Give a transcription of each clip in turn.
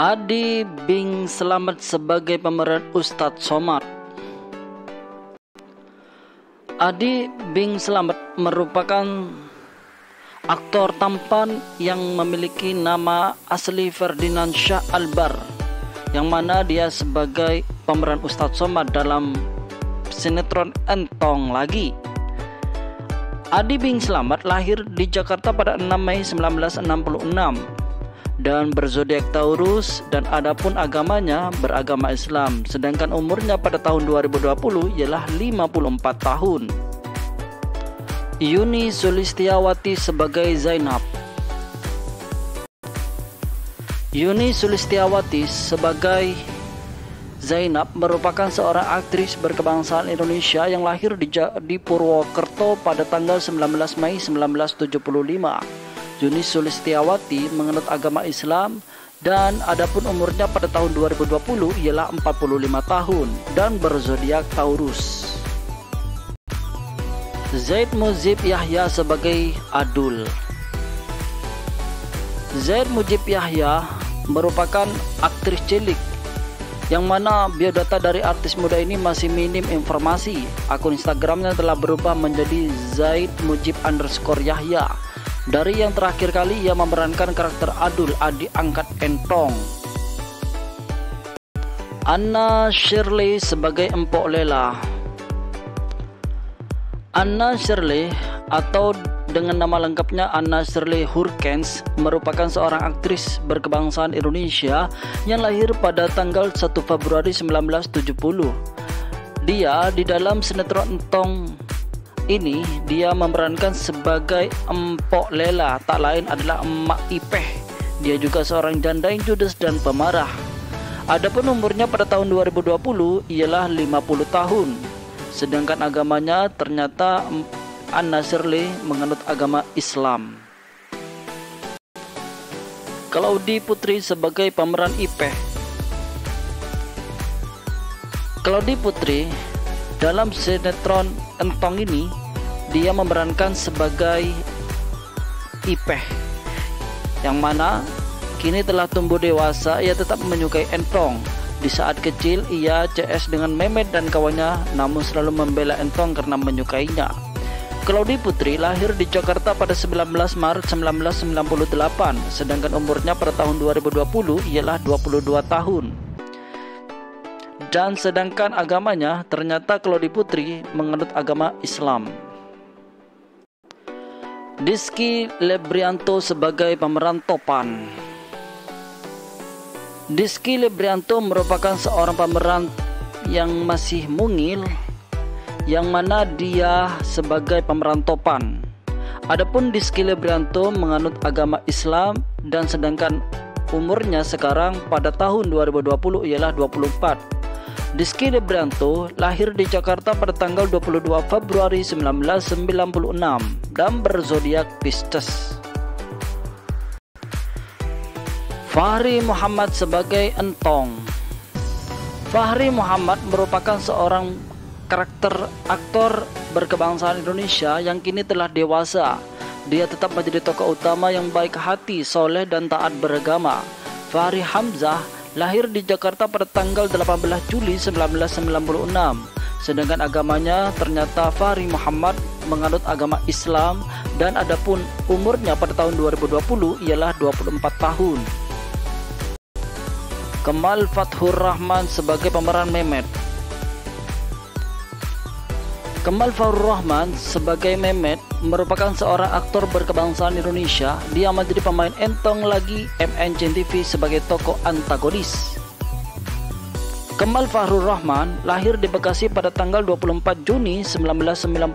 Adi Bing Slamet sebagai pemeran Ustadz Somad. Adi Bing Slamet merupakan aktor tampan yang memiliki nama asli Ferdinand Shah Albar, yang mana dia sebagai pemeran Ustadz Somad dalam sinetron Entong Lagi. Adi Bing Slamet lahir di Jakarta pada 6 Mei 1966 dan berzodiak Taurus, dan adapun agamanya beragama Islam, sedangkan umurnya pada tahun 2020 ialah 54 tahun. Yuni Sulistiawati sebagai Zainab. Yuni Sulistiawati sebagai Zainab merupakan seorang aktris berkebangsaan Indonesia yang lahir di Purwokerto pada tanggal 19 Mei 1975. Yuni Sulistiawati menganut agama Islam dan adapun umurnya pada tahun 2020 ialah 45 tahun dan berzodiak Taurus. Zaid Mujib Yahya sebagai Adul. Zaid Mujib Yahya merupakan aktris cilik yang mana biodata dari artis muda ini masih minim informasi. Akun Instagramnya telah berubah menjadi Zaid_Mujib_Yahya. Dari yang terakhir kali ia memerankan karakter Adul, adik angkat Entong. Anna Shirley sebagai Empok Lela. Anna Shirley atau dengan nama lengkapnya Anna Shirley Hurkens merupakan seorang aktris berkebangsaan Indonesia yang lahir pada tanggal 1 Februari 1970. Dia di dalam sinetron Entong ini dia memerankan sebagai Empok Lela, tak lain adalah Emak Ipeh. Dia juga seorang janda yang judes dan pemarah. Adapun umurnya pada tahun 2020 ialah 50 tahun. Sedangkan agamanya ternyata Anna Shirley menganut agama Islam. Claudie Putri sebagai pemeran Ipeh. Claudie Putri dalam sinetron Entong ini dia memerankan sebagai Ipeh, yang mana kini telah tumbuh dewasa. Ia tetap menyukai Entong. Di saat kecil ia CS dengan Memet dan kawannya, namun selalu membela Entong karena menyukainya. Claudie Putri lahir di Jakarta pada 19 Maret 1998, sedangkan umurnya pada tahun 2020 ialah 22 tahun. Dan sedangkan agamanya ternyata Claudie Putri menganut agama Islam. Diski Lebrianto sebagai pemeran Topan. Diski Lebrianto merupakan seorang pemeran yang masih mungil, yang mana dia sebagai pemeran Topan. Adapun Diski Lebrianto menganut agama Islam dan sedangkan umurnya sekarang pada tahun 2020 ialah 24. Diski Lebrianto lahir di Jakarta pada tanggal 22 Februari 1996 dan berzodiak Pisces. Fahri Muhammad sebagai Entong. Fahri Muhammad merupakan seorang karakter aktor berkebangsaan Indonesia yang kini telah dewasa. Dia tetap menjadi tokoh utama yang baik hati, soleh dan taat beragama. Fahri Hamzah lahir di Jakarta pada tanggal 18 Juli 1996. Sedangkan agamanya ternyata Fahri Muhammad menganut agama Islam dan adapun umurnya pada tahun 2020 ialah 24 tahun. Kemal Fathur Rahman sebagai pemeran Memet. Kemal Fathur Rahman sebagai Memet merupakan seorang aktor berkebangsaan Indonesia. Dia menjadi pemain Entong Lagi MNC TV sebagai tokoh antagonis. Kemal Fathur Rahman lahir di Bekasi pada tanggal 24 Juni 1995,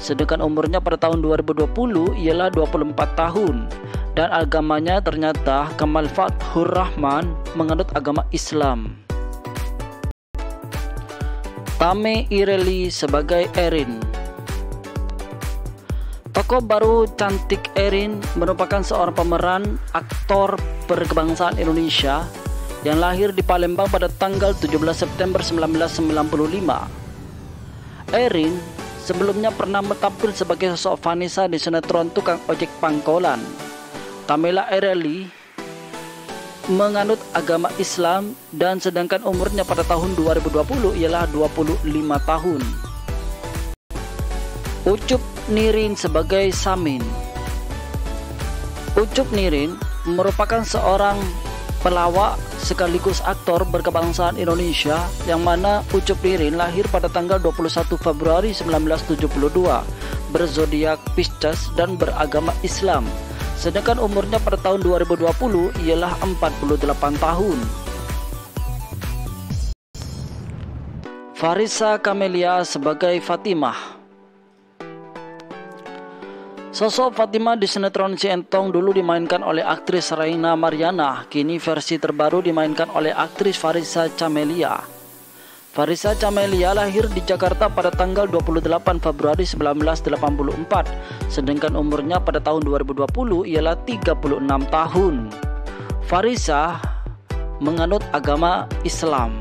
sedangkan umurnya pada tahun 2020 ialah 24 tahun. Dan agamanya ternyata Kemal Fathur Rahman menganut agama Islam. Tame Ireli sebagai Erin. Tokoh baru cantik Erin merupakan seorang pemeran aktor berkebangsaan Indonesia yang lahir di Palembang pada tanggal 17 September 1995. Erin sebelumnya pernah tampil sebagai sosok Vanessa di sinetron Tukang Ojek Pangkolan. Tamela Ireli menganut agama Islam dan sedangkan umurnya pada tahun 2020 ialah 25 tahun. Ucup Nirין sebagai Samin. Ucup Nirין merupakan seorang pelawak sekaligus aktor berkebangsaan Indonesia, yang mana Ucup Nirין lahir pada tanggal 21 Februari 1972, berzodiak Pisces dan beragama Islam. Sedangkan umurnya pada tahun 2020 ialah 48 tahun. Farisa Kamelia sebagai Fatimah. Sosok Fatimah di sinetron Si Entong dulu dimainkan oleh aktris Raina Mariana, kini versi terbaru dimainkan oleh aktris Farisa Camelia. Farisa Camelia lahir di Jakarta pada tanggal 28 Februari 1984, sedangkan umurnya pada tahun 2020 ialah 36 tahun. Farisa menganut agama Islam.